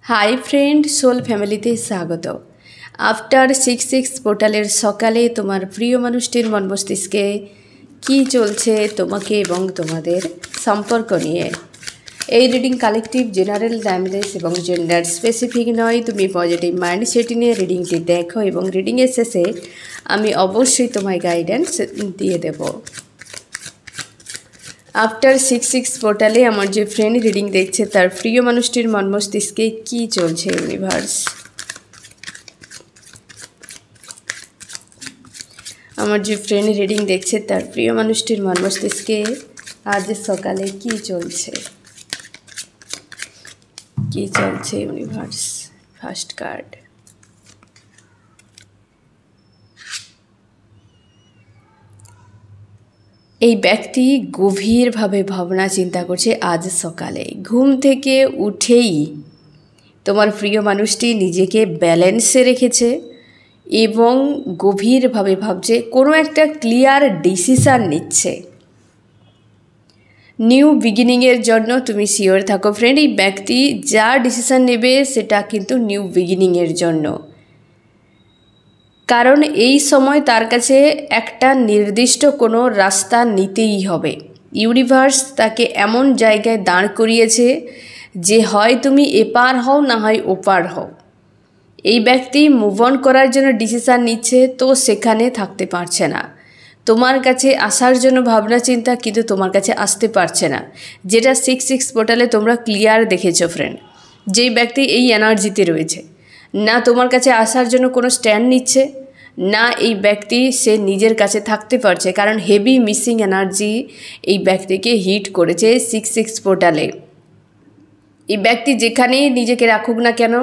High friend soul फैमिलीते स्वागत। After 6-6 पोर्टालेर सकाले तुम्हार प्रिय मानुषटिर मन मस्तिष्के कि चलछे तोमाके एबं तोमादेर सम्पर्क निये। এই রিডিং কালেকটিভ জেনারেল টাইমলেস এবং জেন্ডার স্পেসিফিক নয়। তুমি পজিটিভ মাইন্ডসেট নিয়ে রিডিংটি দেখো এবং রিডিংয়ের শেষে আমি অবশ্যই তোমায় গাইডেন্স দিয়ে দেব। आफ्टर 6-6 पोर्टाले आमार जो फ्रेंड रिडिंग देखছে तार प्रिय मानुषटिर मन मस्तिष्के कि चलছে यूनिभार्स। आमार जो फ्रेंड रिडिंग देखছে तार प्रिय मानुषटिर मन मस्तिष्के आज सकाले कि चलছে यूनिभार्स। फार्स्ट कार्ड এই ব্যক্তি গভীরভাবে ভাবনা চিন্তা করছে। আজ সকালে ঘুম থেকে উঠেই তোমার প্রিয় মানুষটি নিজেকে ব্যালেন্সে রেখেছে এবং গভীরভাবে ভাবছে, কোনো একটা ক্লিয়ার ডিসিশান নিচ্ছে। নিউ বিগিনিংয়ের জন্য তুমি শিওর থাকো ফ্রেন্ড, এই ব্যক্তি যা ডিসিশান নেবে সেটা কিন্তু নিউ বিগিনিংয়ের জন্য। কারণ এই সময় তার কাছে একটা নির্দিষ্ট কোনো রাস্তা নিতেই হবে। ইউনিভার্স তাকে এমন জায়গায় দাঁড় করিয়েছে যে হয় তুমি এপার হও না হয় ওপার হও। এই ব্যক্তি মুভ অন করার জন্য ডিসিশান নিচ্ছে, তো সেখানে থাকতে পারছে না। তোমার কাছে আসার জন্য ভাবনা চিন্তা, কিন্তু তোমার কাছে আসতে পারছে না। যেটা 6-6 পোর্টালে তোমরা ক্লিয়ার দেখেছো ফ্রেন্ড, যেই ব্যক্তি এই এনার্জিতে রয়েছে, না তোমার কাছে আসার জন্য কোনো স্ট্যান্ড নিচ্ছে, না এই ব্যক্তি সে নিজের কাছে থাকতে পারছে। কারণ হেভি মিসিং এনার্জি এই ব্যক্তিকে হিট করেছে 6-6 পোর্টালে। এই ব্যক্তি যেখানেই নিজেকে রাখুক না কেন,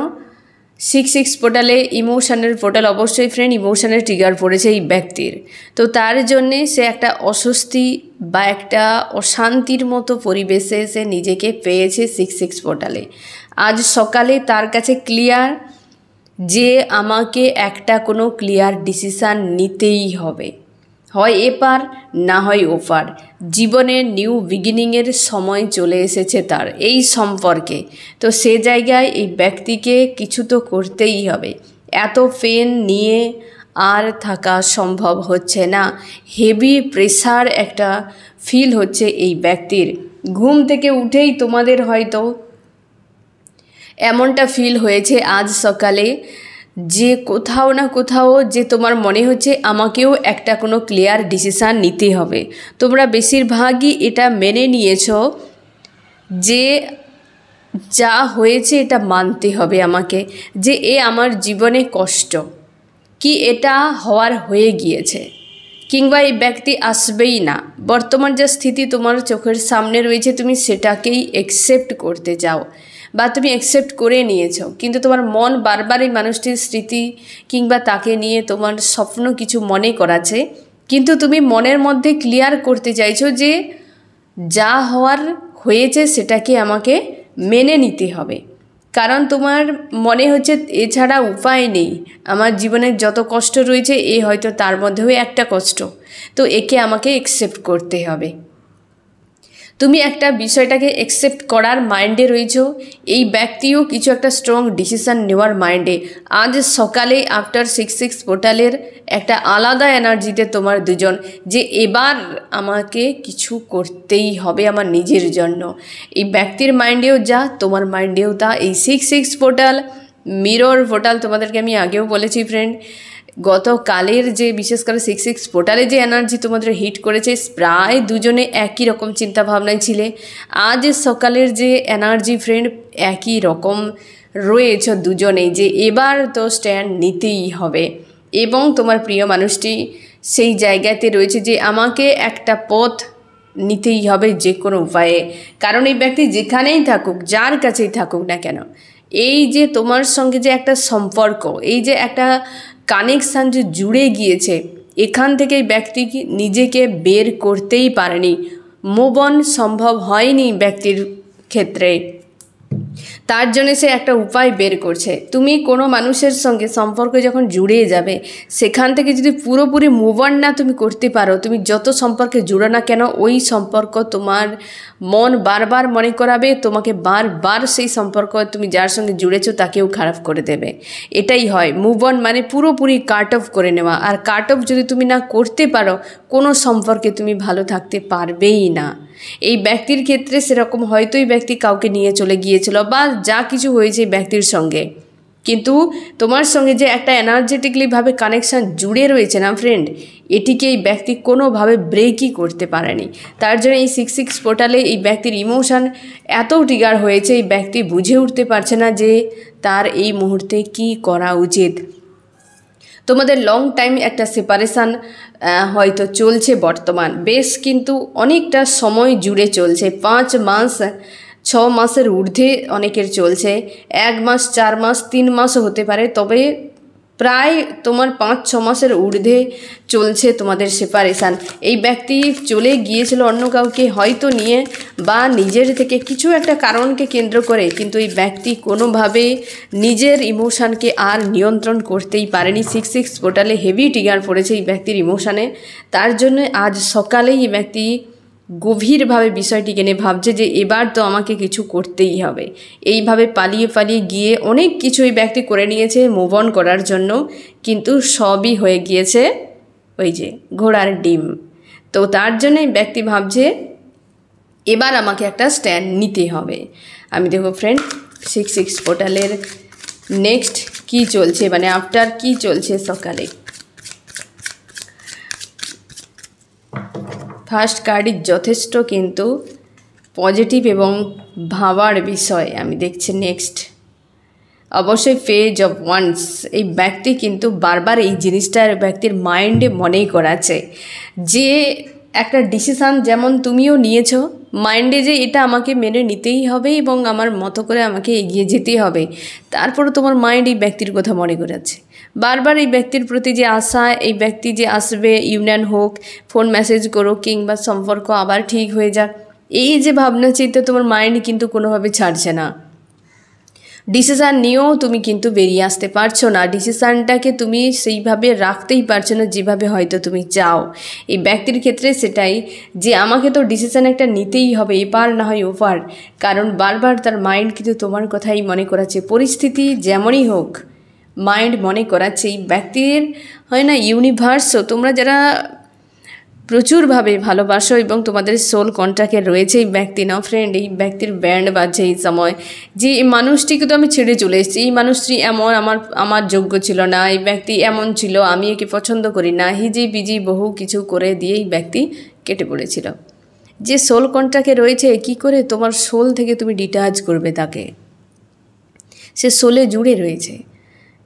6-6 পোর্টালে ইমোশনের পোর্টাল অবশ্যই ফ্রেন্ড, ইমোশনের ট্রিগার পড়েছে এই ব্যক্তির। তো তার জন্যে সে একটা অস্বস্তি বা একটা অশান্তির মতো পরিবেশে সে নিজেকে পেয়েছে 6-6 পোর্টালে। আজ সকালে তার কাছে ক্লিয়ার যে আমাকে একটা কোনো ক্লিয়ার ডিসিশান নিতেই হবে, হয় এপার না হয় ওপার। জীবনের নিউ বিগিনিংয়ের সময় চলে এসেছে তার এই সম্পর্কে। তো সে জায়গায় এই ব্যক্তিকে কিছু তো করতেই হবে। এত পেন নিয়ে আর থাকা সম্ভব হচ্ছে না। হেভি প্রেশার একটা ফিল হচ্ছে এই ব্যক্তির। ঘুম থেকে উঠেই তোমাদের হয়তো এমনটা ফিল হয়েছে আজ সকালে যে কোথাও না কোথাও যে তোমার মনে হচ্ছে আমাকেও একটা কোনো ক্লিয়ার ডিসিশান নিতে হবে। তোমরা বেশিরভাগই এটা মেনে নিয়েছো যে যা হয়েছে এটা মানতে হবে আমাকে, যে এ আমার জীবনে কষ্ট, কি এটা হওয়ার হয়ে গিয়েছে, কিংবা এই ব্যক্তি আসবেই না। বর্তমান যে স্থিতি তোমার চোখের সামনে রয়েছে তুমি সেটাকেই অ্যাকসেপ্ট করতে চাও বা তুমি অ্যাকসেপ্ট করে নিয়েছো, কিন্তু তোমার মন বারবার এই মানুষটির স্মৃতি কিংবা তাকে নিয়ে তোমার স্বপ্ন কিছু মনে করাছে। কিন্তু তুমি মনের মধ্যে ক্লিয়ার করতে চাইছো যে যা হওয়ার হয়েছে সেটাকে আমাকে মেনে নিতে হবে। কারণ তোমার মনে হচ্ছে এছাড়া উপায় নেই, আমার জীবনের যত কষ্ট রয়েছে এ হয়তো তার মধ্যেও একটা কষ্ট, তো একে আমাকে অ্যাকসেপ্ট করতে হবে। তুমি একটা বিষয়টাকে অ্যাকসেপ্ট করার মাইন্ডে রয়েছো, এই ব্যক্তিও কিছু একটা স্ট্রং ডিসিশান নেওয়ার মাইন্ডে। আজ সকালে আফটার 6-6 পোর্টালের একটা আলাদা এনার্জিতে তোমার দুজন, যে এবার আমাকে কিছু করতেই হবে আমার নিজের জন্য। এই ব্যক্তির মাইন্ডেও যা, তোমার মাইন্ডেও তা। এই 6-6 পোর্টাল মিরর পোর্টাল তোমাদেরকে আমি আগেও বলেছি ফ্রেন্ড, গতকালের যে বিশেষ করে 6-6 পোর্টালে যে এনার্জি তোমাদের হিট করেছে, প্রায় দুজনে একই রকম চিন্তাভাবনায় ছিলে। আজ সকালের যে এনার্জি ফ্রেন্ড একই রকম রয়েছে দুজনেই, যে এবার তো স্ট্যান্ড নিতেই হবে। এবং তোমার প্রিয় মানুষটি সেই জায়গাতে রয়েছে যে আমাকে একটা পথ নিতেই হবে যে কোনো উপায়ে। কারণ এই ব্যক্তি যেখানেই থাকুক, যার কাছেই থাকুক না কেন, এই যে তোমার সঙ্গে যে একটা সম্পর্ক, এই যে একটা কানেকশান যে জুড়ে গিয়েছে, এখান থেকে ব্যক্তি নিজেকে বের করতেই পারেনি। মুভ অন সম্ভব হয়নি ব্যক্তির ক্ষেত্রে। তার জন্য সে একটা উপায় বের করছে। তুমি কোনো মানুষের সঙ্গে সম্পর্কে যখন জুড়ে যাবে, সেখান থেকে যদি পুরোপুরি মুভ অন না তুমি করতে পারো, তুমি যত সম্পর্কে জুড়ো না কেন, ওই সম্পর্ক তোমার মন বারবার মনে করাবে, তোমাকে বারবার সেই সম্পর্ক তুমি যার সঙ্গে জুড়েছো তাকেও খারাপ করে দেবে। এটাই হয় মুভ অন, মানে পুরোপুরি কাট অফ করে নেওয়া। আর কাট অফ যদি তুমি না করতে পারো, কোনো সম্পর্কে তুমি ভালো থাকতে পারবেই না। এই ব্যক্তির ক্ষেত্রে সেরকম হয়তো এই ব্যক্তি কাউকে নিয়ে চলে গিয়েছিল বা যা কিছু হয়েছে এই ব্যক্তির সঙ্গে, কিন্তু তোমার সঙ্গে যে একটা এনার্জেটিকলিভাবে কানেকশান জুড়ে রয়েছে না ফ্রেন্ড, এটিকে এই ব্যক্তি কোনোভাবে ব্রেকই করতে পারেনি। তার জন্য এই 66 পোর্টালে এই ব্যক্তির ইমোশান এত ট্রিগার হয়েছে, এই ব্যক্তি বুঝে উঠতে পারছে না যে তার এই মুহূর্তে কি করা উচিত। তোমাদের লং টাইম একটা সেপারেশান হয়তো চলছে বর্তমান, বেশ কিন্তু অনেকটা সময় জুড়ে চলছে, 5 মাস 6 মাসের ঊর্ধ্বে অনেকের চলছে, 1 মাস 4 মাস 3 মাসও হতে পারে, তবে প্রায় তোমার 5-6 মাসের ঊর্ধ্বে চলছে তোমাদের সেপারেশান। এই ব্যক্তি চলে গিয়েছিল অন্য কাউকে হয়তো নিয়ে বা নিজের থেকে কিছু একটা কারণকে কেন্দ্র করে, কিন্তু এই ব্যক্তি কোনোভাবে নিজের ইমোশানকে আর নিয়ন্ত্রণ করতেই পারেনি। 66 পোর্টালে হেভি ট্রিগার পড়েছে এই ব্যক্তির ইমোশানে। তার জন্য আজ সকালেই এই ব্যক্তি গভীরভাবে বিষয়টিকে নিয়ে ভাবছে যে এবার তো আমাকে কিছু করতেই হবে। এইভাবে পালিয়ে পালিয়ে গিয়ে অনেক কিছু এই ব্যক্তি করে নিয়েছে মুভ অন করার জন্য, কিন্তু সবই হয়ে গিয়েছে ওই যে ঘোড়ার ডিম। তো তার জন্য এই ব্যক্তি ভাবছে এবার আমাকে একটা স্ট্যান্ড নিতে হবে। আমি দেখো ফ্রেন্ড 66 পোর্টালের নেক্সট কি চলছে, মানে আফটার কি চলছে সকালে। ফার্স্ট কার্ডই যথেষ্ট কিন্তু পজিটিভ এবং ভাবার বিষয় আমি দেখছি। নেক্সট অবশ্যই পেজ অফ ওয়ান্স। এই ব্যক্তি কিন্তু বারবার এই জিনিসটা ব্যক্তির মাইন্ডে মনেই করাচ্ছে যে একটা ডিসিশান যেমন তুমিও নিয়েছো মাইন্ডে যে এটা আমাকে মেনে নিতেই হবে এবং আমার মতো করে আমাকে এগিয়ে যেতেই হবে, তারপরে তোমার মাইন্ড এই ব্যক্তির কথা মনে করাচ্ছে বারবার। এই ব্যক্তির প্রতি যে আশা, এই ব্যক্তি যে আসবে, ইউনিয়ন হোক, ফোন মেসেজ করো কিংবা সম্পর্ক আবার ঠিক হয়ে যাক, এই যে ভাবনা চিন্তা তোমার মাইন্ড কিন্তু কোনোভাবে ছাড়ছে না। ডিসিশান নিয়েও তুমি কিন্তু বেরিয়ে আসতে পারছো না, ডিসিশানটাকে তুমি সেইভাবে রাখতেই পারছো না যেভাবে হয়তো তুমি চাও। এই ব্যক্তির ক্ষেত্রে সেটাই যে আমাকে তো ডিসিশান একটা নিতেই হবে, এপার না হয় ওপার, কারণ বারবার তার মাইন্ড কিন্তু তোমার কথাই মনে করাচ্ছে। পরিস্থিতি যেমনই হোক মাইন্ড মনে করাচ্ছে। এই ব্যক্তির হয় না ইউনিভার্সও, তোমরা যারা প্রচুরভাবে ভালোবাসো এবং তোমাদের সোল কন্ট্রাক্টে রয়েছে এই ব্যক্তি না ফ্রেন্ড, এই ব্যক্তির ব্যান্ড বাজছে এই সময় যে এই মানুষটিকে তো আমি ছেড়ে চলে এসেছি, এই মানুষটি এমন আমার যোগ্য ছিল না, এই ব্যক্তি এমন ছিল, আমি একে পছন্দ করি না, হিজি বিজি বহু কিছু করে দিয়ে এই ব্যক্তি কেটে পড়েছিল। যে সোল কন্ট্রাক্টে রয়েছে কি করে তোমার সোল থেকে তুমি ডিটাচ করবে তাকে, সে সোলে জুড়ে রয়েছে।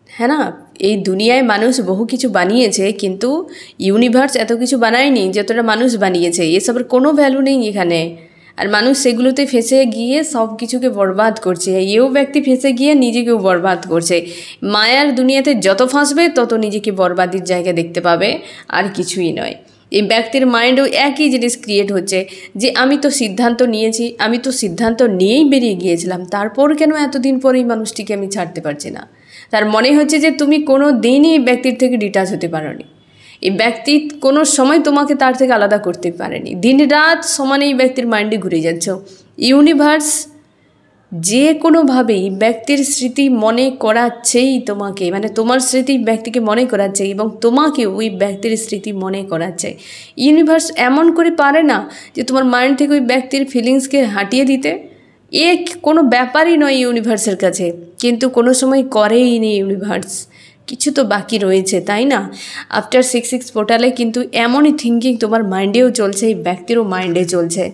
হ্যাঁ না, এই দুনিয়ায় মানুষ বহু কিছু বানিয়েছে কিন্তু ইউনিভার্স এত কিছু বানায়নি যতটা মানুষ বানিয়েছে, এসবের কোনো ভ্যালু নেই এখানে। আর মানুষ সেগুলোতে ফেঁসে গিয়ে সব কিছুকে বরবাদ করছে, এও ব্যক্তি ফেঁসে গিয়ে নিজেকেও বরবাদ করছে। মায়ার দুনিয়াতে যত ফাঁসবে তত নিজেকে বরবাদের জায়গা দেখতে পাবে, আর কিছুই নয়। এই ব্যক্তির মাইন্ডেও একই জিনিস ক্রিয়েট হচ্ছে যে আমি তো সিদ্ধান্ত নিয়েছি, আমি তো সিদ্ধান্ত নিয়েই বেরিয়ে গিয়েছিলাম, তারপর কেন এতদিন পর এই মানুষটিকে আমি ছাড়তে পারছি না। তার মনে হচ্ছে যে তুমি কোনো দিনই এই ব্যক্তির থেকে ডিটাচ হতে পারোনি, এই ব্যক্তি কোনো সময় তোমাকে তার থেকে আলাদা করতে পারেনি, দিন রাত সমানে এই ব্যক্তির মাইন্ডে ঘুরে যাচ্ছ। ইউনিভার্স যে কোনোভাবেই ব্যক্তির স্মৃতি মনে করাচ্ছেই তোমাকে, মানে তোমার স্মৃতি ব্যক্তিকে মনে করাচ্ছে এবং তোমাকে ওই ব্যক্তির স্মৃতি মনে করাচ্ছে। ইউনিভার্স এমন করে পারে না যে তোমার মাইন্ড থেকে ওই ব্যক্তির ফিলিংসকে হাঁটিয়ে দিতে, এ কোনো ব্যাপারই নয় ইউনিভার্সের কাছে, কিন্তু কোনো সময় করেই নি ইউনিভার্স। কিছু তো বাকি রয়েছে তাই না। আফটার 66 পোর্টালে কিন্তু এমনই থিঙ্কিং তোমার মাইন্ডেও চলছে, এই ব্যক্তিরও মাইন্ডে চলছে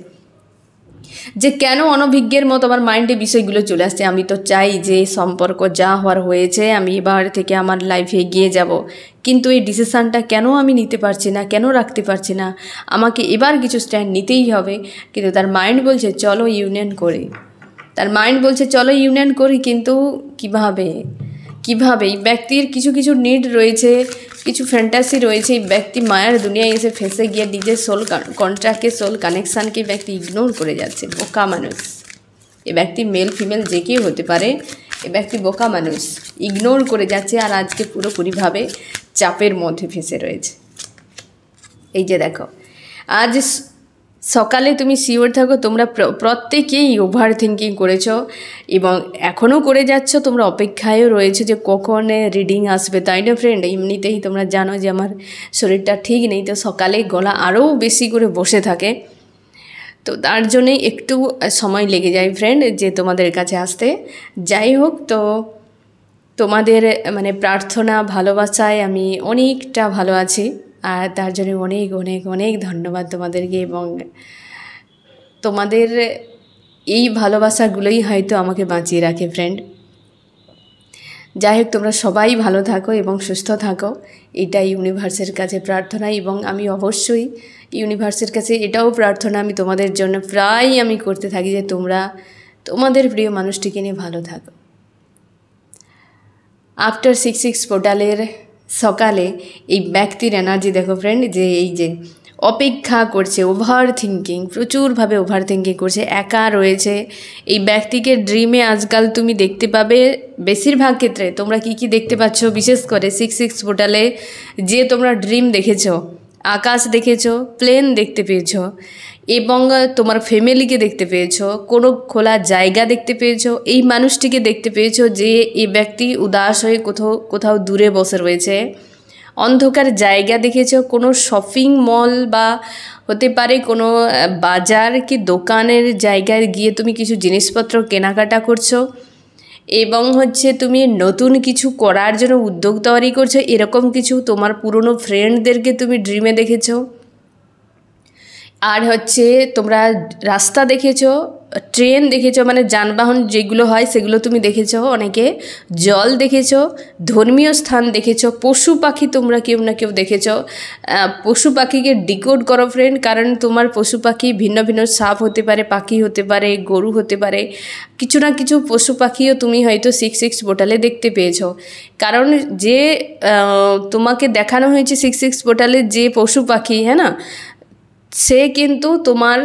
যে কেন অনভিজ্ঞের মতো আমার মাইন্ডে বিষয়গুলো চলে আসছে। আমি তো চাই যে সম্পর্ক যা হওয়ার হয়েছে আমি এবার থেকে আমার লাইফে এগিয়ে যাব, কিন্তু এই ডিসিশানটা কেন আমি নিতে পারছি না, কেন রাখতে পারছি না, আমাকে এবার কিছু স্ট্যান্ড নিতেই হবে। কিন্তু তার মাইন্ড বলছে চলো ইউনিয়ন করি, তার মাইন্ড বলছে চলো ইউনিয়ন করি, কিন্তু কিভাবে এই ব্যক্তির কিছু কিছু নিড রয়েছে, কিছু ফ্যান্টাসি রয়েছে। এই ব্যক্তি মায়ার দুনিয়ায় এসে ফেঁসে গিয়ে নিজের সোল কন্ট্রাক্টকে, সোল কানেকশানকে ব্যক্তি ইগনোর করে যাচ্ছে, বোকা মানুষ। এ ব্যক্তি মেল ফিমেল যে কেউ হতে পারে। এ ব্যক্তি বোকা মানুষ, ইগনোর করে যাচ্ছে আর আজকে পুরোপুরিভাবে চাপের মধ্যে ফেসে রয়েছে। এই যে দেখো, আজ সকালে তুমি শিওর থাকো তোমরা প্রত্যেকেই ওভার থিঙ্কিং করেছো এবং এখনও করে যাচ্ছ। তোমরা অপেক্ষায়ও রয়েছে যে কখন রিডিং আসবে, তাই না ফ্রেন্ড? এমনিতেই তোমরা জানো যে আমার শরীরটা ঠিক নেই, তো সকালে গলা আরও বেশি করে বসে থাকে, তো তার জন্যে একটু সময় লেগে যায় ফ্রেন্ড যে তোমাদের কাছে আসতে। যাই হোক, তো তোমাদের মানে প্রার্থনা ভালোবাসায় আমি অনেকটা ভালো আছি, আর তার জন্য অনেক অনেক অনেক ধন্যবাদ তোমাদেরকে। এবং তোমাদের এই ভালোবাসাগুলোই হয়তো আমাকে বাঁচিয়ে রাখে ফ্রেন্ড। যাই হোক, তোমরা সবাই ভালো থাকো এবং সুস্থ থাকো, এটাই ইউনিভার্সের কাছে প্রার্থনা। এবং আমি অবশ্যই ইউনিভার্সের কাছে এটাও প্রার্থনা আমি তোমাদের জন্য প্রায় আমি করতে থাকি যে তোমরা তোমাদের প্রিয় মানুষটিকে নিয়ে ভালো থাকো। আফটার 6/6 পোর্টালের সকালে এই ব্যক্তির এনার্জি দেখো ফ্রেন্ড, যে এই যে অপেক্ষা করছে, ওভার থিঙ্কিং, প্রচুরভাবে ওভার থিঙ্কিং করছে, একা রয়েছে। এই ব্যক্তিকে ড্রিমে আজকাল তুমি দেখতে পাবে। বেশিরভাগ ক্ষেত্রে তোমরা কি দেখতে পাচ্ছ, বিশেষ করে 6/6 পোর্টালে যে তোমরা ড্রিম দেখেছো, আকাশ দেখেছো, প্লেন দেখতে পেয়েছো এবং তোমার ফ্যামিলিকে দেখতে পেয়েছো, কোনো খোলা জায়গা দেখতে পেয়েছো, এই মানুষটিকে দেখতে পেয়েছো যে এই ব্যক্তি উদাস হয়ে কোথাও দূরে বসে রয়েছে। অন্ধকার জায়গা দেখেছো, কোনো শপিং মল বা হতে পারে কোনো বাজার কি দোকানের জায়গায় গিয়ে তুমি কিছু জিনিসপত্র কেনাকাটা করছো এবং তুমি নতুন কিছু করার জন্য উদ্যোগ তৈরি করছো, এরকম কিছু তোমার পুরনো ফ্রেন্ডদেরকে তুমি ড্রিমে দেখেছো। আর তোমরা রাস্তা দেখেছো, ট্রেন দেখেছো, মানে যানবাহন যেগুলো হয় সেগুলো তুমি দেখেছো, অনেকে জল দেখেছো, ধর্মীয় স্থান দেখেছো, পশু পাখি তোমরা কেউ না কেউ দেখেছো। পশু পাখিকে ডিকোড করো ফ্রেন্ড, কারণ তোমার পশু পাখি ভিন্ন ভিন্ন সাপ হতে পারে, পাখি হতে পারে, গরু হতে পারে, কিছু না কিছু পশু পাখিও তুমি হয়তো 6/6 পোর্টালে দেখতে পেয়েছো। কারণ যে তোমাকে দেখানো হয়েছে 6/6 পোর্টালে যে পশু পাখি, হ্যাঁ না, সে কিন্তু তোমার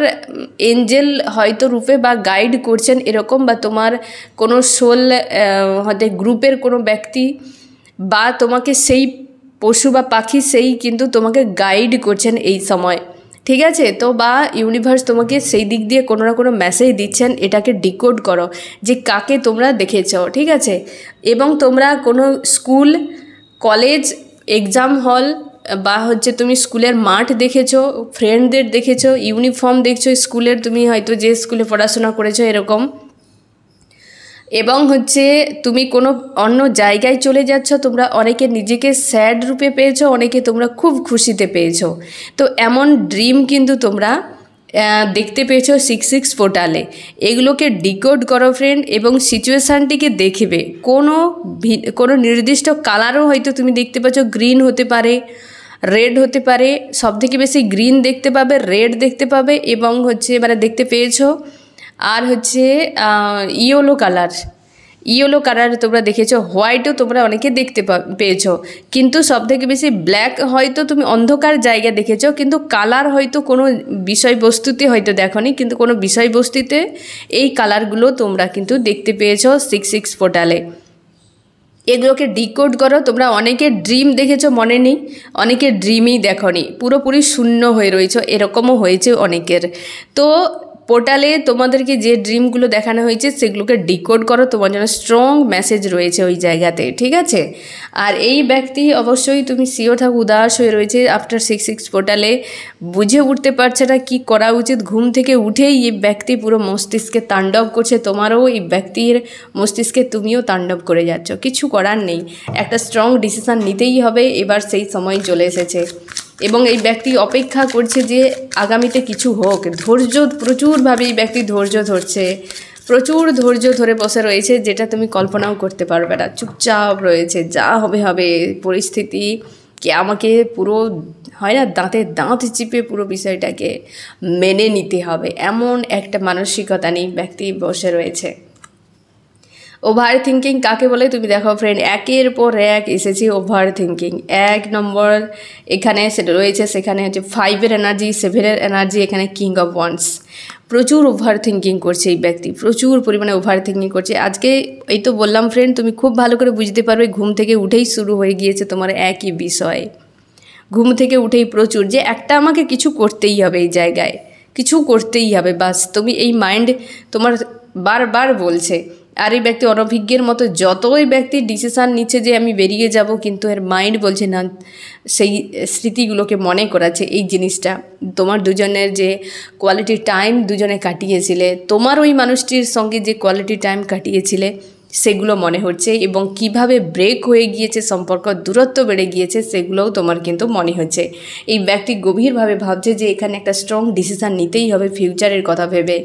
এঞ্জেল হয়তো রূপে বা গাইড করছেন এরকম, বা তোমার কোনো সোল হয়তো গ্রুপের কোনো ব্যক্তি বা তোমাকে সেই পশু বা পাখি সেই কিন্তু তোমাকে গাইড করছেন এই সময়, ঠিক আছে? তো বা ইউনিভার্স তোমাকে সেই দিক দিয়ে কোনো না কোনো মেসেজ দিচ্ছেন, এটাকে ডিকোড করো যে কাকে তোমরা দেখেছো, ঠিক আছে? এবং তোমরা কোনো স্কুল, কলেজ, এক্সাম হল বা তুমি স্কুলের মাঠ দেখেছো, ফ্রেন্ডদের দেখেছো, ইউনিফর্ম দেখছো স্কুলের, তুমি হয়তো যে স্কুলে পড়াশোনা করেছো এরকম, এবং তুমি কোনো অন্য জায়গায় চলে যাচ্ছ, তোমরা অনেকে নিজেকে স্যাড রূপে পেয়েছো, অনেকে তোমরা খুব খুশিতে পেয়েছো। তো এমন ড্রিম কিন্তু তোমরা দেখতে পেয়েছো 6/6 পোর্টালে। এগুলোকে ডিকোড করো ফ্রেন্ড এবং সিচুয়েশানটিকে দেখবে। কোনো নির্দিষ্ট কালারও হয়তো তুমি দেখতে পাচ্ছ, গ্রিন হতে পারে, রেড হতে পারে, সবথেকে বেশি গ্রিন দেখতে পাবে, রেড দেখতে পাবে এবং মানে দেখতে পেয়েছো। আর ইয়েলো কালার তোমরা দেখেছো, হোয়াইটও তোমরা অনেকে দেখতে পেয়েছো, কিন্তু সবথেকে বেশি ব্ল্যাক হয়তো তুমি অন্ধকার জায়গা দেখেছো, কিন্তু কালার হয়তো কোনো বিষয়বস্তুতে হয়তো দেখোনি, কিন্তু কোনো বিষয়বস্তুতে এই কালারগুলো তোমরা কিন্তু দেখতে পেয়েছো 6/6 পোর্টালে। এগুলোকে ডিকোড করো। তোমরা অনেকে ড্রিম দেখেছো, মনে নেই, অনেকে ড্রিমই দেখোনি, পুরোপুরি শূন্য হয়ে রয়েছে, এরকমও হয়েছে অনেকের। তো পোর্টালে তোমাদেরকে যে ড্রিমগুলো দেখানো হয়েছে সেগুলোকে ডিকোড করো, তোমার জন্য স্ট্রং মেসেজ রয়েছে ওই জায়গাতে, ঠিক আছে? আর এই ব্যক্তি অবশ্যই তুমি শিওর থাকো উদাস হয়ে রয়েছে আফটার 6/6 পোর্টালে, বুঝে উঠতে পারছে না কী করা উচিত। ঘুম থেকে উঠেই এই ব্যক্তি পুরো মস্তিষ্কে তাণ্ডব করছে, তোমারও এই ব্যক্তির মস্তিষ্কে তুমিও তাণ্ডব করে যাচ্ছ, কিছু করার নেই, একটা স্ট্রং ডিসিশান নিতেই হবে, এবার সেই সময় চলে এসেছে। এবং এই ব্যক্তি অপেক্ষা করছে যে আগামীতে কিছু হোক, প্রচুরভাবে এই ব্যক্তি ধৈর্য ধরছে, প্রচুর ধৈর্য ধরে বসে রয়েছে, যেটা তুমি কল্পনাও করতে পারবে না। চুপচাপ রয়েছে, যা হবে হবে, পরিস্থিতি কি আমাকে পুরো হয় না দাঁতে দাঁত চিপে পুরো বিষয়টাকে মেনে নিতে হবে, এমন একটা মানসিকতা নিয়ে ব্যক্তি বসে রয়েছে। ওভার থিঙ্কিং কাকে বলে তুমি দেখো ফ্রেন্ড, একের পর এক এসেছে ওভার থিঙ্কিং। 1 নম্বর এখানে সেটা রয়েছে, সেখানে হচ্ছে 5-এর এনার্জি, 7-এর এনার্জি, এখানে কিং অফ ওয়ান্স। প্রচুর ওভার থিঙ্কিং করছে এই ব্যক্তি, প্রচুর পরিমাণে ওভার থিঙ্কিং করছে। আজকে এই তো বললাম ফ্রেন্ড, তুমি খুব ভালো করে বুঝতে পারবে ঘুম থেকে উঠেই শুরু হয়ে গিয়েছে তোমার একই বিষয়। ঘুম থেকে উঠেই প্রচুর যে একটা আমাকে কিছু করতেই হবে, এই জায়গায় কিছু করতেই হবে, বাস। তুমি এই মাইন্ড তোমার বারবার বলছে। আর এই ব্যক্তি অনভিজ্ঞের মতো যতই ব্যক্তি ডিসিশান নিচ্ছে যে আমি বেরিয়ে যাব, কিন্তু এর মাইন্ড বলছে না, সেই স্মৃতিগুলোকে মনে করাচ্ছে এই জিনিসটা। তোমার দুজনের যে কোয়ালিটি টাইম দুজনে কাটিয়েছিলে, তোমার ওই মানুষটির সঙ্গে যে কোয়ালিটি টাইম কাটিয়েছিলে সেগুলো মনে হচ্ছে, এবং কিভাবে ব্রেক হয়ে গিয়েছে সম্পর্ক, দূরত্ব বেড়ে গিয়েছে, সেগুলোও তোমার কিন্তু মনে হচ্ছে। এই ব্যক্তি গভীরভাবে ভাবছে যে এখানে একটা স্ট্রং ডিসিশান নিতেই হবে ফিউচারের কথা ভেবে।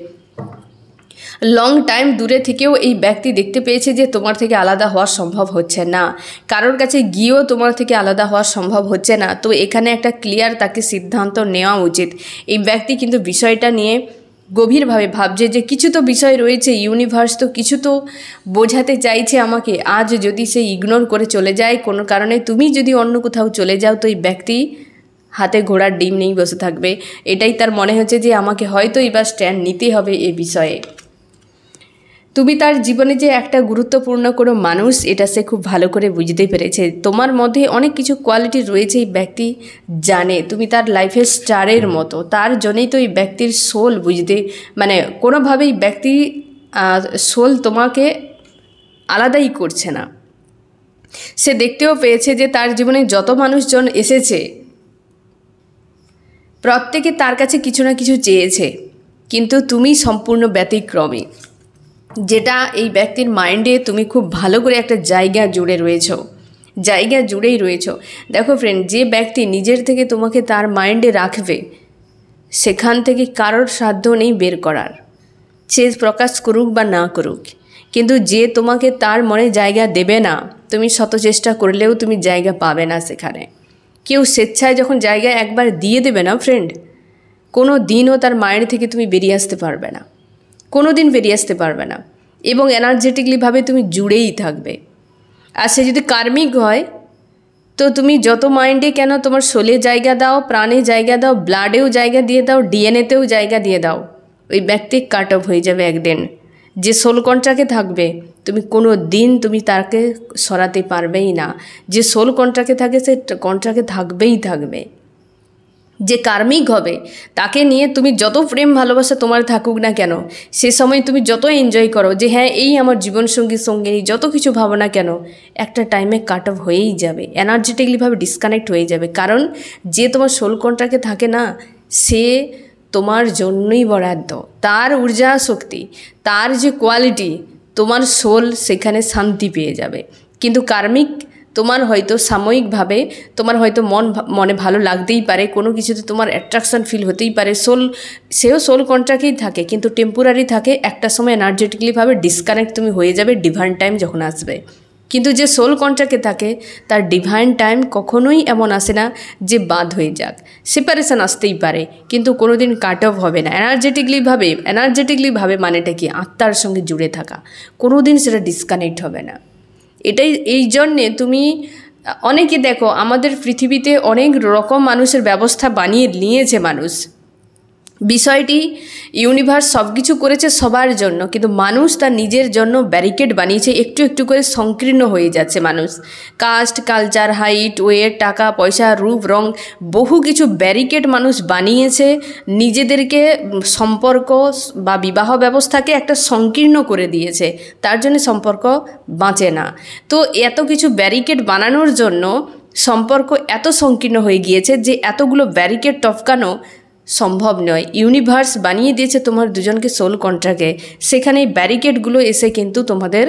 লং টাইম দূরে থেকেও এই ব্যক্তি দেখতে পেয়েছে যে তোমার থেকে আলাদা হওয়া সম্ভব হচ্ছে না, কারোর কাছে গিয়েও তোমার থেকে আলাদা হওয়া সম্ভব হচ্ছে না। তো এখানে একটা ক্লিয়ার তাকে সিদ্ধান্ত নেওয়া উচিত। এই ব্যক্তি কিন্তু বিষয়টা নিয়ে গভীরভাবে ভাবছে যে কিছু তো বিষয় রয়েছে, ইউনিভার্স তো কিছু তো বোঝাতে চাইছে আমাকে। আজ যদি সে ইগনোর করে চলে যায় কোনো কারণে, তুমি যদি অন্য কোথাও চলে যাও, তো এই ব্যক্তি হাতে ঘোড়ার ডিম নেই বসে থাকবে। এটাই তার মনে হচ্ছে যে আমাকে হয়তো এবার স্ট্যান্ড নিতে হবে এ বিষয়ে। তুমি তার জীবনে যে একটা গুরুত্বপূর্ণ কোনো মানুষ, এটা সে খুব ভালো করে বুঝতে পেরেছে। তোমার মধ্যে অনেক কিছু কোয়ালিটি রয়েছে এই ব্যক্তি জানে, তুমি তার লাইফের স্টারের মতো। তার জন্যই তো এই ব্যক্তির সোল বুঝতে, মানে কোনোভাবেই ব্যক্তি সোল তোমাকে আলাদাই করছে না। সে দেখতেও পেয়েছে যে তার জীবনে যত মানুষজন এসেছে প্রত্যেকে তার কাছে কিছু না কিছু চেয়েছে, কিন্তু তুমি সম্পূর্ণ ব্যতিক্রমী, যেটা এই ব্যক্তির মাইন্ডে তুমি খুব ভালো করে একটা জায়গা জুড়ে জুড়েই রয়েছো। দেখো ফ্রেন্ড, যে ব্যক্তি নিজের থেকে তোমাকে তার মাইন্ডে রাখবে, সেখান থেকে কারোর সাধ্য নেই বের করার, সে প্রকাশ করুক বা না করুক। কিন্তু যে তোমাকে তার মনে জায়গা দেবে না, তুমি শত চেষ্টা করলেও তুমি জায়গা পাবে না সেখানে। কেউ স্বেচ্ছায় যখন জায়গা একবার দিয়ে দেবে না ফ্রেন্ড, কোনো দিনও তার মাইন্ড থেকে তুমি বেরিয়ে আসতে পারবে না, কোনো দিন বেরিয়ে আসতে পারবে না, এবং এনার্জেটিকলিভাবে তুমি জুড়েই থাকবে। আর সে যদি কার্মিক হয়, তো তুমি যত মাইন্ডে কেন তোমার সোলে জায়গা দাও, প্রাণে জায়গা দাও, ব্লাডেও জায়গা দিয়ে দাও, ডিএনএতেও জায়গা দিয়ে দাও, ওই ব্যক্তি কাট অফ হয়ে যাবে একদিন। যে সোল কন্ট্রাক্টে থাকবে, তুমি কোনো দিন তুমি তাকে সরাতে পারবেই না। যে সোল কন্ট্রাক্টে থাকে সে কন্ট্রাক্টে থাকবেই থাকবে। যে কার্মিক হবে, তাকে নিয়ে তুমি যত প্রেম ভালোবাসা তোমার থাকুক না কেন, সে সময় তুমি যত এনজয় করো যে হ্যাঁ এই আমার জীবনসঙ্গী যত কিছু ভাবো না কেন, একটা টাইমে কাট অফ হয়েই যাবে, এনার্জেটিকলিভাবে ডিসকানেক্ট হয়ে যাবে। কারণ যে তোমার সোল কন্ট্রাক্টে থাকে না, সে তোমার জন্যই বরাদ্দ। তার ঊর্জা শক্তি, তার যে কোয়ালিটি, তোমার সোল সেখানে শান্তি পেয়ে যাবে। কিন্তু কার্মিক তোমার হয়তো সাময়িকভাবে তোমার হয়তো মনে ভালো লাগতেই পারে, কোনো কিছুতে তোমার অ্যাট্রাকশান ফিল হতেই পারে, সেও সোল কন্ট্রাক্টেই থাকে, কিন্তু টেম্পোরারি থাকে। একটা সময় এনার্জেটিকলিভাবে ডিসকানেক্ট তুমি হয়ে যাবে ডিভাইন টাইম যখন আসবে। কিন্তু যে সোল কন্ট্রাক্টে থাকে, তার ডিভাইন টাইম কখনোই এমন আসে না যে বাদ হয়ে যাক। সেপারেশন আসতেই পারে, কিন্তু কোনো দিন কাট অফ হবে না। এনার্জেটিকলিভাবে মানেটা কি? আত্মার সঙ্গে জুড়ে থাকা, কোনো দিন সেটা ডিসকানেক্ট হবে না। এটাই এই জন্যে তুমি অনেকে দেখো, আমাদের পৃথিবীতে অনেক রকম মানুষের ব্যবস্থা বানিয়ে নিয়েছে মানুষ। বিষয়টি ইউনিভার্স সব কিছু করেছে সবার জন্য, কিন্তু মানুষ তার নিজের জন্য ব্যারিকেড বানিয়েছে। একটু একটু করে সংকীর্ণ হয়ে যাচ্ছে মানুষ। কাস্ট, কালচার, হাইট, ওয়েট, টাকা পয়সা, রূপ, রং, বহু কিছু ব্যারিকেড মানুষ বানিয়েছে। নিজেদেরকে সম্পর্ক বা বিবাহ ব্যবস্থাকে একটা সংকীর্ণ করে দিয়েছে, তার জন্য সম্পর্ক বাঁচে না। তো এত কিছু ব্যারিকেড বানানোর জন্য সম্পর্ক এত সংকীর্ণ হয়ে গিয়েছে যে এতগুলো ব্যারিকেড টপকানো সম্ভব নয়। ইউনিভার্স বানিয়ে দিয়েছে তোমার দুজনকে সোল কন্ট্রাক্টে, সেখানে এই ব্যারিকেডগুলো এসে কিন্তু তোমাদের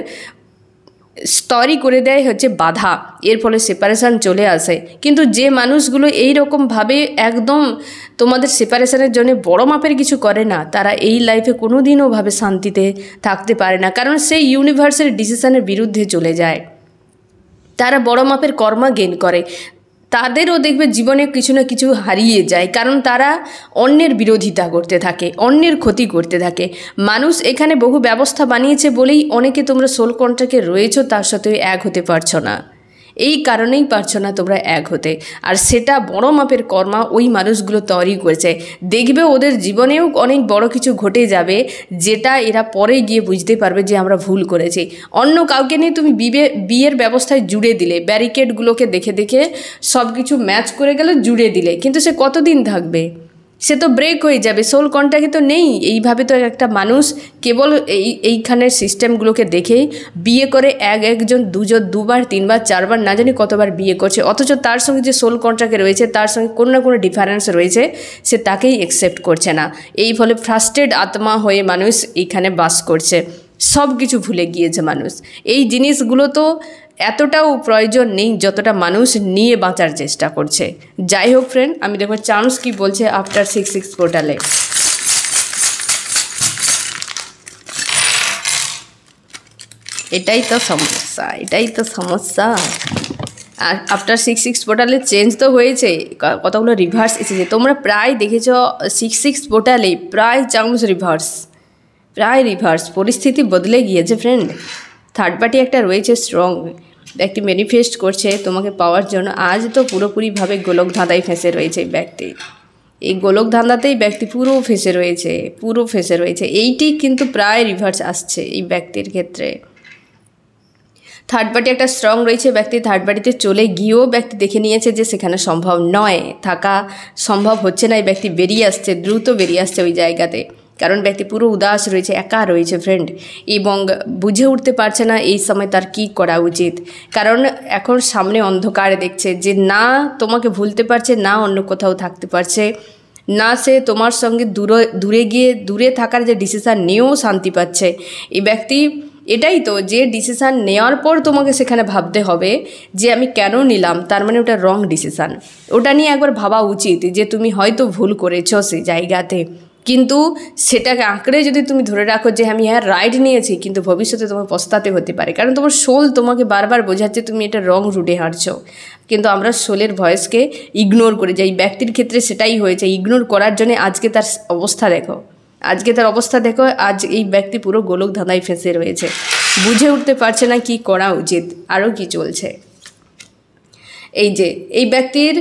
স্তরই করে দেয় হচ্ছে বাধা, এর ফলে সেপারেশান চলে আসে। কিন্তু যে মানুষগুলো এই রকমভাবে একদম তোমাদের সেপারেশানের জন্য বড় মাপের কিছু করে না, তারা এই লাইফে কোনো দিনও ভাবে শান্তিতে থাকতে পারে না, কারণ সেই ইউনিভার্সের ডিসিশনের বিরুদ্ধে চলে যায়। তারা বড় মাপের কর্মা গেইন করে, তাদেরও দেখবে জীবনে কিছু না কিছু হারিয়ে যায়, কারণ তারা অন্যের বিরোধিতা করতে থাকে, অন্যের ক্ষতি করতে থাকে। মানুষ এখানে বহু ব্যবস্থা বানিয়েছে বলেই অনেকে তোমরা সোল কন্ট্রাক্টে রয়েছো, তার সাথে এক হতে পারছো না। এই কারণেই পারছো না তোমরা এক হতে। আর সেটা বড় মাপের কর্মা ওই মানুষগুলো তৈরি করেছে। দেখবে ওদের জীবনেও অনেক বড় কিছু ঘটে যাবে, যেটা এরা পরে গিয়ে বুঝতে পারবে যে আমরা ভুল করেছি। অন্য কাউকে নিয়ে তুমি বিয়ের ব্যবস্থায় জুড়ে দিলে, ব্যারিকেডগুলোকে দেখে দেখে সব কিছু ম্যাচ করে গেলে জুড়ে দিলে, কিন্তু সে কতদিন থাকবে? সে তো ব্রেক হয়ে যাবে। সোল কন্ট্রাক্টে তো নেই। এইভাবে তো একটা মানুষ কেবল এইখানের সিস্টেমগুলোকে দেখেই বিয়ে করে একজন দুবার তিনবার চারবার না জানি কতবার বিয়ে করছে, অথচ তার সঙ্গে যে সোল কন্ট্রাক্টে রয়েছে তার সঙ্গে কোনো না কোনো ডিফারেন্স রয়েছে, সে তাকেই অ্যাকসেপ্ট করছে না। এই ফলে ফ্রাস্ট্রেটেড আত্মা হয়ে মানুষ এইখানে বাস করছে, সব কিছু ভুলে গিয়েছে মানুষ। এই জিনিসগুলো তো এতটাও প্রয়োজন নেই যতটা মানুষ নিয়ে বাঁচার চেষ্টা করছে। যাই হোক ফ্রেন্ড, আমি দেখো চান্স কি বলছে আফটার 6/6 পোর্টালে। এটাই তো সমস্যা। আর আফটার 6/6 পোর্টালে চেঞ্জ তো হয়েছে, কতগুলো রিভার্স এসেছে। তোমরা প্রায় দেখেছ 6/6 পোর্টালে প্রায় চান্স রিভার্স, পরিস্থিতি বদলে গিয়েছে ফ্রেন্ড। থার্ড পার্টি একটা রয়েছে স্ট্রং, ব্যক্তি ম্যানিফেস্ট করছে তোমাকে পাওয়ার জন্য। আজ তো পুরোপুরিভাবে গোলক ধাঁধায় ফেঁসে রয়েছে ব্যক্তি। এই গোলক ধাঁধাতেই ব্যক্তি পুরো ফেঁসে রয়েছে। এইটি কিন্তু প্রায় রিভার্স আসছে এই ব্যক্তির ক্ষেত্রে। থার্ড পার্টি একটা স্ট্রং রয়েছে, ব্যক্তি থার্ড পার্টিতে চলে গিয়েও ব্যক্তি দেখে নিয়েছে যে সেখানে সম্ভব নয়, থাকা সম্ভব হচ্ছে না। এই ব্যক্তি বেরিয়ে আসছে, দ্রুত বেরিয়ে আসছে ওই জায়গাতে, কারণ ব্যক্তি পুরো উদাস রয়েছে, একা রয়েছে ফ্রেন্ড, এবং বুঝে উঠতে পারছে না এই সময় তার কি করা উচিত। কারণ এখন সামনে অন্ধকার দেখছে, যে না তোমাকে ভুলতে পারছে, না অন্য কোথাও থাকতে পারছে, না সে তোমার সঙ্গে দূরে থাকার যে ডিসিশান নিয়েও শান্তি পাচ্ছে। এই ব্যক্তি এটাই তো, যে ডিসিশান নেওয়ার পর তোমাকে সেখানে ভাবতে হবে যে আমি কেন নিলাম, তার মানে ওটা রং ডিসিশান। ওটা নিয়ে একবার ভাবা উচিত যে তুমি হয়তো ভুল করেছো সেই জায়গাতে, কিন্তু সেটাকে আঁকড়ে যদি তুমি ধরে রাখো যে আমি রাইট নিয়েছি, কিন্তু ভবিষ্যতে তোমার পস্তাতে হতে পারে, কারণ তোমার সোল তোমাকে বারবার বোঝাচ্ছে তুমি এটা রং রুটে হাঁটছো। কিন্তু আমরা সোলের ভয়েসকে ইগনোর করে যাই। ব্যক্তির ক্ষেত্রে সেটাই হয়েছে, ইগনোর করার জন্য আজকে তার অবস্থা দেখো। আজ এই ব্যক্তি পুরো গোলক ধাঁধায় ফেঁসে রয়েছে, বুঝে উঠতে পারছে না কি করা উচিত, আরও কি চলছে। এই ব্যক্তির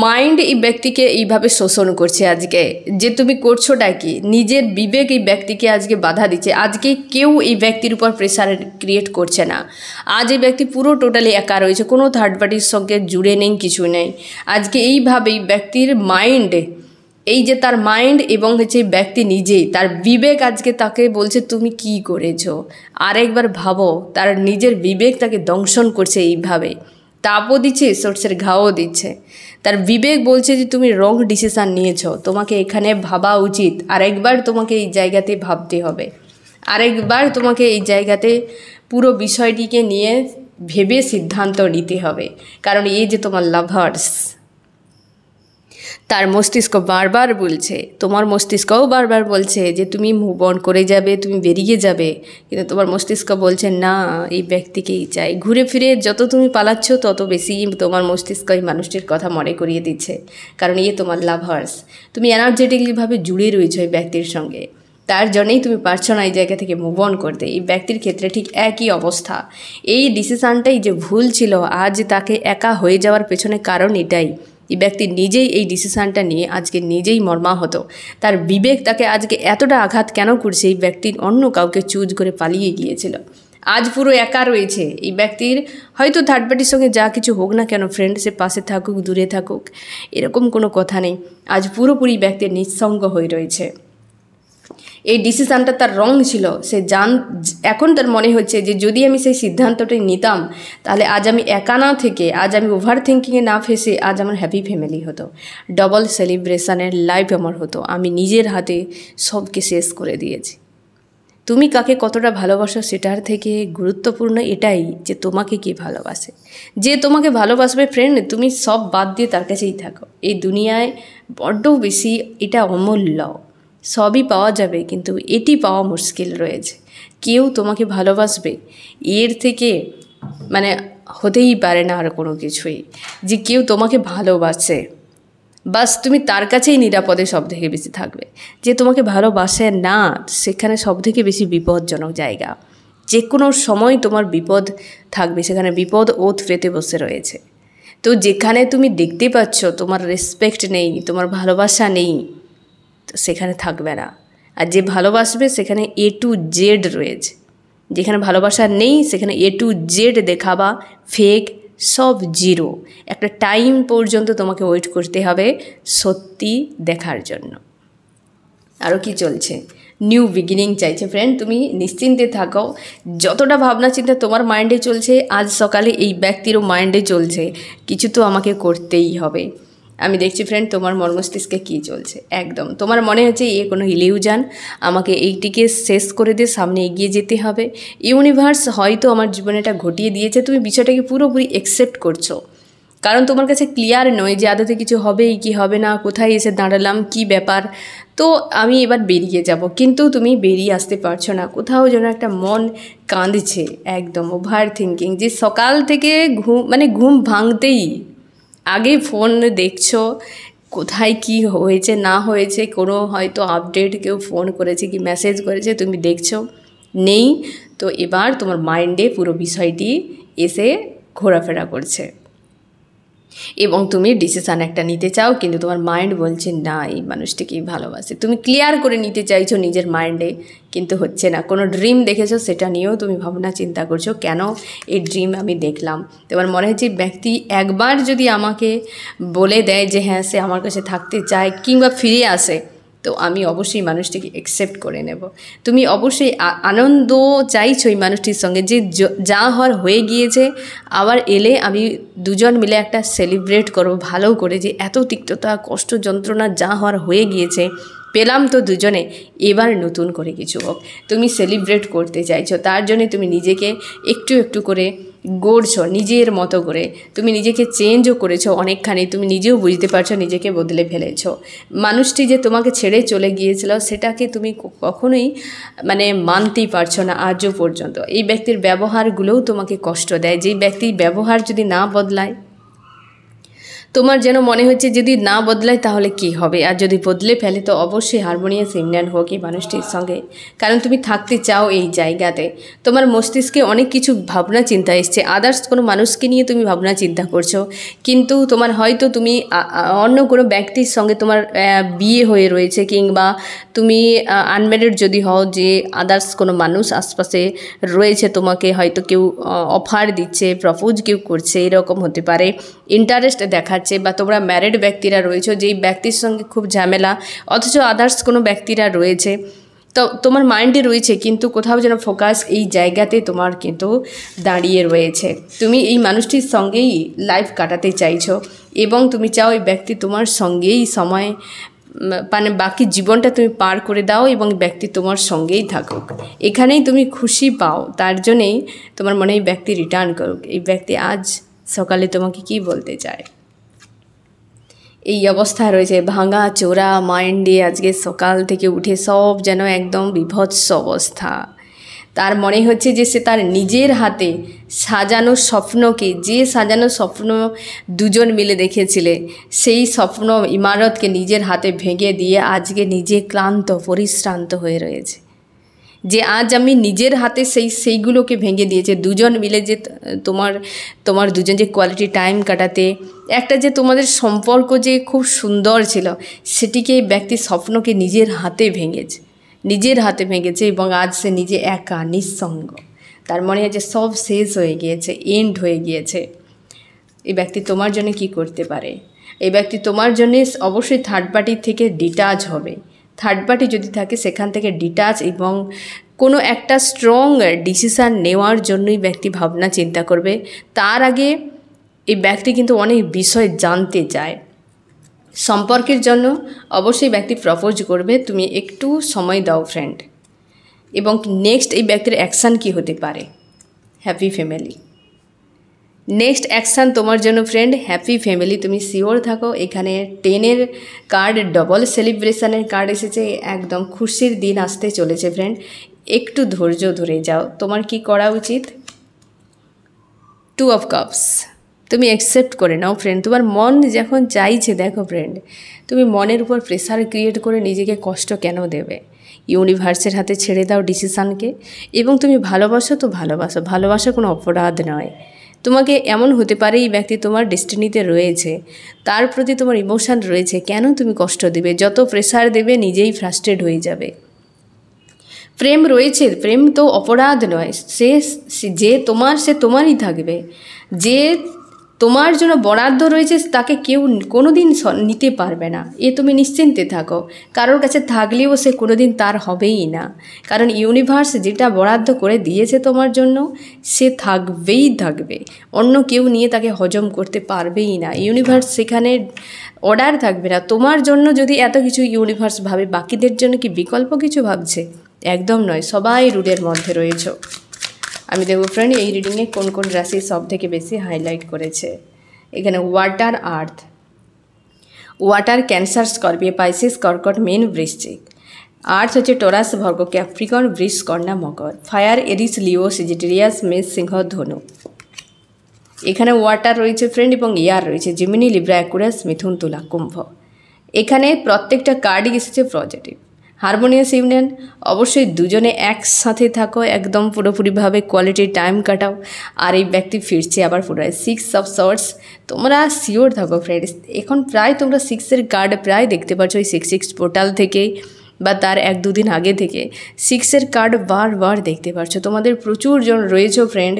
মাইন্ড এই ব্যক্তিকে এইভাবে শোষণ করছে আজকে, যে তুমি করছোটা কি। নিজের বিবেক এই ব্যক্তিকে আজকে বাধা দিচ্ছে। আজকে কেউ এই ব্যক্তির উপর প্রেশার ক্রিয়েট করছে না। আজ এই ব্যক্তি পুরো টোটালি একা রয়েছে, কোনো থার্ড পার্টির সঙ্গে জুড়ে নেই, কিছু নেই। আজকে এইভাবেই ব্যক্তির মাইন্ড, তার মাইন্ড এবং ব্যক্তি নিজেই, তার বিবেক আজকে তাকে বলছে তুমি কি করেছো। আরেকবার ভাবো, তার নিজের বিবেক তাকে দংশন করছে এইভাবে, তাপও দিচ্ছে, সর্ষের ঘাও দিচ্ছে। তার বিবেক বলছে যে তুমি রং ডিসিশান নিয়েছো, তোমাকে এখানে ভাবা উচিত। আরেকবার তোমাকে এই জায়গাতে ভাবতে হবে, আরেকবার তোমাকে এই জায়গাতে পুরো বিষয়টিকে নিয়ে ভেবে সিদ্ধান্ত নিতে হবে। কারণ এই যে তোমার লাভার্স, তার মস্তিষ্ক বারবার বলছে, তোমার মস্তিষ্কও বারবার বলছে যে তুমি মুভ অন করে যাবে, তুমি বেরিয়ে যাবে, কিন্তু তোমার মস্তিষ্ক বলছে না, এই ব্যক্তিকেই চাই। ঘুরে ফিরে যত তুমি পালাচ্ছ তত বেশি তোমার মস্তিষ্ক এই মানুষটির কথা মনে করিয়ে দিচ্ছে, কারণ তোমার লাভার্স। তুমি এনার্জেটিকলিভাবে জুড়ে রয়েছো এই ব্যক্তির সঙ্গে, তার জন্যই তুমি পারছো না এই জায়গা থেকে মুভ অন করতে। এই ব্যক্তির ক্ষেত্রে ঠিক একই অবস্থা। এই ডিসিশানটাই যে ভুল ছিল, আজ তাকে একা হয়ে যাওয়ার পেছনে কারণ এটাই। এই ব্যক্তি নিজেই এই ডিসিশানটা নিয়ে আজকে নিজেই মর্মাহত। তার বিবেক তাকে আজকে এতটা আঘাত কেন করছে, এই ব্যক্তির অন্য কাউকে চুজ করে পালিয়ে গিয়েছিল, আজ পুরো একা রয়েছে। এই ব্যক্তির হয়তো থার্ড পার্টির সঙ্গে যা কিছু হোক না কেন ফ্রেন্ড, সে পাশে থাকুক দূরে থাকুক এরকম কোনো কথা নেই, আজ পুরোপুরি ব্যক্তির নিঃসঙ্গ হয়ে রয়েছে। এই ডিসিশানটা তার রং ছিল, সে এখন তার মনে হচ্ছে যে যদি আমি সেই সিদ্ধান্তটাই নিতাম, তাহলে আজ আমি একা না থেকে, আজ আমি ওভার থিঙ্কিংয়ে না ফেসে আজ আমার হ্যাপি ফ্যামিলি হতো, ডবল সেলিব্রেশনের লাইফ আমার হতো। আমি নিজের হাতে সবকে শেষ করে দিয়েছি। তুমি কাকে কতটা ভালোবাসো সেটার থেকে গুরুত্বপূর্ণ এটাই যে তোমাকে কে ভালোবাসে। যে তোমাকে ভালোবাসবে ফ্রেন্ড, তুমি সব বাদ দিয়ে তার কাছেই থাকো। এই দুনিয়ায় বড্ড বেশি এটা অমূল্য, সবই পাওয়া যাবে কিন্তু এটি পাওয়া মুশকিল রয়েছে। কেউ তোমাকে ভালোবাসবে এর থেকে হতেই পারে না আর কোনো কিছুই, যে কেউ তোমাকে ভালোবাসে, বাস তুমি তার কাছেই নিরাপদে সব থেকে বেশি থাকবে। যে তোমাকে ভালোবাসে না, সেখানে সব থেকে বেশি বিপজ্জনক জায়গা। যে কোনো সময় তোমার বিপদ থাকবে, সেখানে বিপদ ওত পেতে বসে রয়েছে। তো যেখানে তুমি দেখতে পাচ্ছ তোমার রেসপেক্ট নেই, তোমার ভালোবাসা নেই, তো সেখানে থাকবে না। আর যে ভালোবাসবে সেখানে A to Z রয়েছে। যেখানে ভালোবাসা নেই সেখানে A to Z দেখাবা, ফেক, সব জিরো। একটা টাইম পর্যন্ত তোমাকে ওয়েট করতে হবে সত্যি দেখার জন্য। আরও কি চলছে? নিউ বিগিনিং চাইছে ফ্রেন্ড। তুমি নিশ্চিন্তে থাকো। যতটা ভাবনা চিন্তা তোমার মাইন্ডে চলছে, আজ সকালে এই ব্যক্তিরও মাইন্ডে চলছে, কিছু তো আমাকে করতেই হবে। আমি দেখছি ফ্রেন্ড তোমার মন মস্তিষ্কে কী চলছে। একদম তোমার মনে হচ্ছে এ কোনো ইলিউশন, আমাকে এইটিকে শেষ করে দিয়ে সামনে এগিয়ে যেতে হবে। ইউনিভার্স হয়তো আমার জীবনে এটা ঘটিয়ে দিয়েছে, তুমি বিষয়টাকে পুরোপুরি অ্যাকসেপ্ট করছো। কারণ তোমার কাছে ক্লিয়ার নয় যে আদতে কিছু হবেই কি হবে না, কোথায় এসে দাঁড়ালাম, কি ব্যাপার। তো আমি এবার বেরিয়ে যাব, কিন্তু তুমি বেরিয়ে আসতে পারছো না। কোথাও যেন একটা মন কাঁদছে, একদম ওভার থিঙ্কিং। যে সকাল থেকে ঘুম ভাঙতেই আগে ফোন দেখছো, কোথায় কি হয়েছে না হয়েছে, কোনো হয়তো আপডেট কেউ ফোন করেছে কি মেসেজ করেছে তুমি দেখছো, নেই। তো এবার তোমার মাইন্ডে পুরো বিষয়টি এসে ঘোরাফেরা করছে এবং তুমি ডিসিশান একটা নিতে চাও, কিন্তু তোমার মাইন্ড বলছে না, এই মানুষটিকেই ভালোবাসে। তুমি ক্লিয়ার করে নিতে চাইছো নিজের মাইন্ডে, কিন্তু হচ্ছে না। কোনো ড্রিম দেখেছো, সেটা নিয়েও তুমি ভাবনা চিন্তা করছো, কেন এই ড্রিম আমি দেখলাম। তোমার মনে হচ্ছে ব্যক্তি একবার যদি আমাকে বলে দেয় যে হ্যাঁ সে আমার কাছে থাকতে চায় কিংবা ফিরে আসে, তো আমি অবশ্যই মানুষটিকে অ্যাকসেপ্ট করে নেব। তুমি অবশ্যই আনন্দ চাইছো এই মানুষটির সঙ্গে, যে যা হওয়ার হয়ে গিয়েছে, আবার এলে আমি দুজন মিলে একটা সেলিব্রেট করব ভালো করে, যে এত তিক্ততা কষ্ট যন্ত্রণা যা হওয়ার হয়ে গিয়েছে পেলাম তো দুজনে, এবার নতুন করে কিছু হোক। তুমি সেলিব্রেট করতে চাইছো, তার জন্যে তুমি নিজেকে একটু একটু করে গড়ছো নিজের মতো করে। তুমি নিজেকে চেঞ্জও করেছো অনেকখানি, তুমি নিজেও বুঝতে পারছো নিজেকে বদলে ফেলেছো। মানুষটি যে তোমাকে ছেড়ে চলে গিয়েছিল সেটাকে তুমি কখনোই মানতেই পারছো না আজও পর্যন্ত। এই ব্যক্তির ব্যবহারগুলোও তোমাকে কষ্ট দেয়। যেই ব্যক্তির ব্যবহার যদি না বদলায়, তোমার যেন মনে হচ্ছে যদি না বদলায় তাহলে কি হবে, আর যদি বদলে ফেলে তো অবশ্যই হারমোনিয়াস ইউনিয়ন হোক এই মানুষটির সঙ্গে। কারণ তুমি থাকতে চাও এই জায়গাতে, তোমার মস্তিষ্কে অনেক কিছু ভাবনা চিন্তা এসছে, আদার্স কোনো মানুষকে নিয়ে তুমি ভাবনা চিন্তা করছো, কিন্তু তোমার হয়তো তুমি অন্য কোনো ব্যক্তির সঙ্গে তোমার বিয়ে হয়ে রয়েছে, কিংবা তুমি আনম্যারিড যদি হও, যে আদার্স কোনো মানুষ আশপাশে রয়েছে, তোমাকে হয়তো কেউ অফার দিচ্ছে, প্রপোজ কেউ করছে, এরকম হতে পারে, ইন্টারেস্ট দেখাচ্ছে। বা তোমরা ম্যারিড ব্যক্তিরা রয়েছে, যেই ব্যক্তির সঙ্গে খুব ঝামেলা, অথচ আদার্স কোনো ব্যক্তিরা রয়েছে, তো তোমার মাইন্ডে রয়েছে, কিন্তু কোথাও যেন ফোকাস এই জায়গাতে তোমার কিন্তু দাঁড়িয়ে রয়েছে। তুমি এই মানুষটির সঙ্গেই লাইফ কাটাতে চাইছো এবং তুমি চাও এই ব্যক্তি তোমার সঙ্গেই সময় বাকি জীবনটা তুমি পার করে দাও এবং ব্যক্তি তোমার সঙ্গেই থাকুক, এখানেই তুমি খুশি পাও। তার জন্যেই তোমার মনে এই ব্যক্তি রিটার্ন করুক। এই ব্যক্তি আজ সকালে তোমাকে কি বলতে চায়? এই অবস্থা রয়েছে, ভাঙা চোরা মাইন্ডে আজকে সকাল থেকে উঠে সব যেন একদম বিভৎস অবস্থা। তার মনে হচ্ছে যে সে তার নিজের হাতে সাজানো স্বপ্নকে, যে সাজানো স্বপ্ন দুজন মিলে দেখেছিলে, সেই স্বপ্ন ইমারতকে নিজের হাতে ভেঙে দিয়ে আজকে নিজে ক্লান্ত পরিশ্রান্ত হয়ে রয়েছে। যে আজ আমি নিজের হাতে সেইগুলোকে ভেঙে দিয়েছে দুজন মিলে, যে তোমার দুজন যে কোয়ালিটি টাইম কাটাতে, একটা যে তোমাদের সম্পর্ক যে খুব সুন্দর ছিল, সেটিকে এই ব্যক্তি স্বপ্নকে নিজের হাতে ভেঙেছে এবং আজ সে নিজে একা নিঃসঙ্গ। তার মনে হয় যে সব শেষ হয়ে গিয়েছে, এন্ড হয়ে গিয়েছে। এই ব্যক্তি তোমার জন্য কি করতে পারে? এই ব্যক্তি তোমার জন্য অবশ্যই থার্ড পার্টির থেকে ডিটাচ হবে। থার্ড পার্টি যদি থাকে সেখান থেকে ডিটাচ এবং কোনো একটা স্ট্রং ডিসিশান নেওয়ার জন্যই ব্যক্তি ভাবনা চিন্তা করবে। তার আগে এই ব্যক্তি কিন্তু অনেক বিষয় জানতে চায়। সম্পর্কের জন্য অবশ্যই ব্যক্তি প্রপোজ করবে, তুমি একটু সময় দাও ফ্রেন্ড। এবং নেক্সট এই ব্যক্তির অ্যাকশান কি হতে পারে? Happy family. নেক্সট অ্যাকশান তোমার জন্য ফ্রেন্ড হ্যাপি ফ্যামিলি। তুমি শিওর থাকো, এখানে 10-এর কার্ড, ডবল সেলিব্রেশনের কার্ড এসেছে, একদম খুশির দিন আসতে চলেছে ফ্রেন্ড। একটু ধৈর্য ধরে যাও। তোমার কি করা উচিত? 2 অফ কাপস। তুমি অ্যাকসেপ্ট করে নাও ফ্রেন্ড, তোমার মন যখন চাইছে, দেখো ফ্রেন্ড, তুমি মনের উপর প্রেসার ক্রিয়েট করে নিজেকে কষ্ট কেন দেবে? ইউনিভার্সের হাতে ছেড়ে দাও ডিসিশানকে, এবং তুমি ভালোবাসো তো ভালোবাসো, ভালোবাসা কোনো অপরাধ নয়। তোমাকে এমন হতে পারে এই ব্যক্তি তোমার ডেস্টিনিতে রয়েছে, তার প্রতি তোমার ইমোশান রয়েছে, কেন তুমি কষ্ট দেবে? যত প্রেসার দেবে নিজেই ফ্রাস্ট্রেট হয়ে যাবে। প্রেম রয়েছে, প্রেম তো অপরাধ নয়, যে তোমার সে তোমারই থাকবে। যে তোমার জন্য বরাদ্দ রয়েছে তাকে কেউ কোনো দিন নিতে পারবে না, এ তুমি নিশ্চিন্তে থাকো। কারোর কাছে থাকলেও সে কোনো দিন তার হবেই না, কারণ ইউনিভার্স যেটা বরাদ্দ করে দিয়েছে তোমার জন্য সে থাকবেই থাকবে, অন্য কেউ নিয়ে তাকে হজম করতে পারবেই না। ইউনিভার্স সেখানে অর্ডার থাকবে না তোমার জন্য। যদি এত কিছু ইউনিভার্স ভাবে, বাকিদের জন্য কি বিকল্প কিছু ভাবছে? একদম নয়, সবাই রুলের মধ্যে রয়েছে। আমি দেখব ফ্রেন্ড এই রিডিংয়ে কোন কোন রাশি সব থেকে বেশি হাইলাইট করেছে। এখানে ওয়াটার, আর্থ, ওয়াটার ক্যান্সার, স্করপিও, পাইসিস, কর্কট, মীন, বৃশ্চিক। আর্থ হচ্ছে টরাস, ভর্গ, ক্যাপ্রিকন, বৃষ, কন্যা, মকর। ফায়ার, এরিস, লিও, সেজিটেরিয়াস, মেষ, সিংহ, ধনু। এখানে ওয়াটার রয়েছে ফ্রেন্ড এবং এয়ার রয়েছে, জেমিনি, লিব্রা, অ্যাকুয়ারিয়াস, মিথুন, তুলা, কুম্ভ। এখানে প্রত্যেকটা কার্ডই এসেছে পজিটিভ। হারমোনিয়াস ইউনিয়ন, অবশ্যই দুজনে একসাথে থাকো, একদম পুরোপুরিভাবে কোয়ালিটি টাইম কাটাও। আর এই ব্যক্তি ফিরছে আবার পুনরায়। 6 অফ সর্টস, তোমরা শিওর থাকো ফ্রেন্ডস, এখন প্রায় তোমরা 6-এর কার্ড প্রায় দেখতে পাচ্ছ ওই 6 পোর্টাল থেকে বা তার 1-2 দিন আগে থেকে 6-এর কার্ড বারবার দেখতে পাচ্ছ। তোমাদের প্রচুর জন রয়েছে ফ্রেন্ড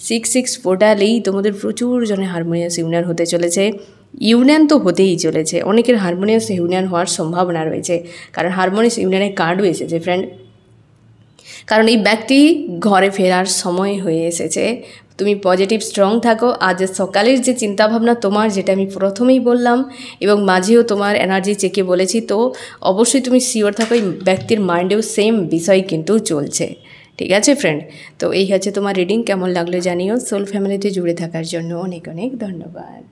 6 পোর্টালেই, তোমাদের প্রচুর জনে হারমোনিয়াস ইউনিয়ন হতে চলেছে। ইউনিয়ন তো হতেই চলেছে, অনেকের হারমোনিয়াস ইউনিয়ন হওয়ার সম্ভাবনা রয়েছে, কারণ হারমোনিয়াস ইউনিয়নের কার্ডও এসেছে ফ্রেন্ড। কারণ এই ব্যক্তি ঘরে ফেরার সময় হয়ে এসেছে। তুমি পজিটিভ স্ট্রং থাকো। আজ সকালের যে চিন্তাভাবনা তোমার, যেটা আমি প্রথমেই বললাম এবং মাঝেও তোমার এনার্জি চেকে বলেছি, তো অবশ্যই তুমি শিওর থাকো এই ব্যক্তির মাইন্ডেও সেম বিষয় কিন্তু চলছে। ঠিক আছে ফ্রেন্ড, তো এই হচ্ছে তোমার রিডিং। কেমন লাগলো জানিও। সোল ফ্যামিলিতে জুড়ে থাকার জন্য অনেক অনেক ধন্যবাদ।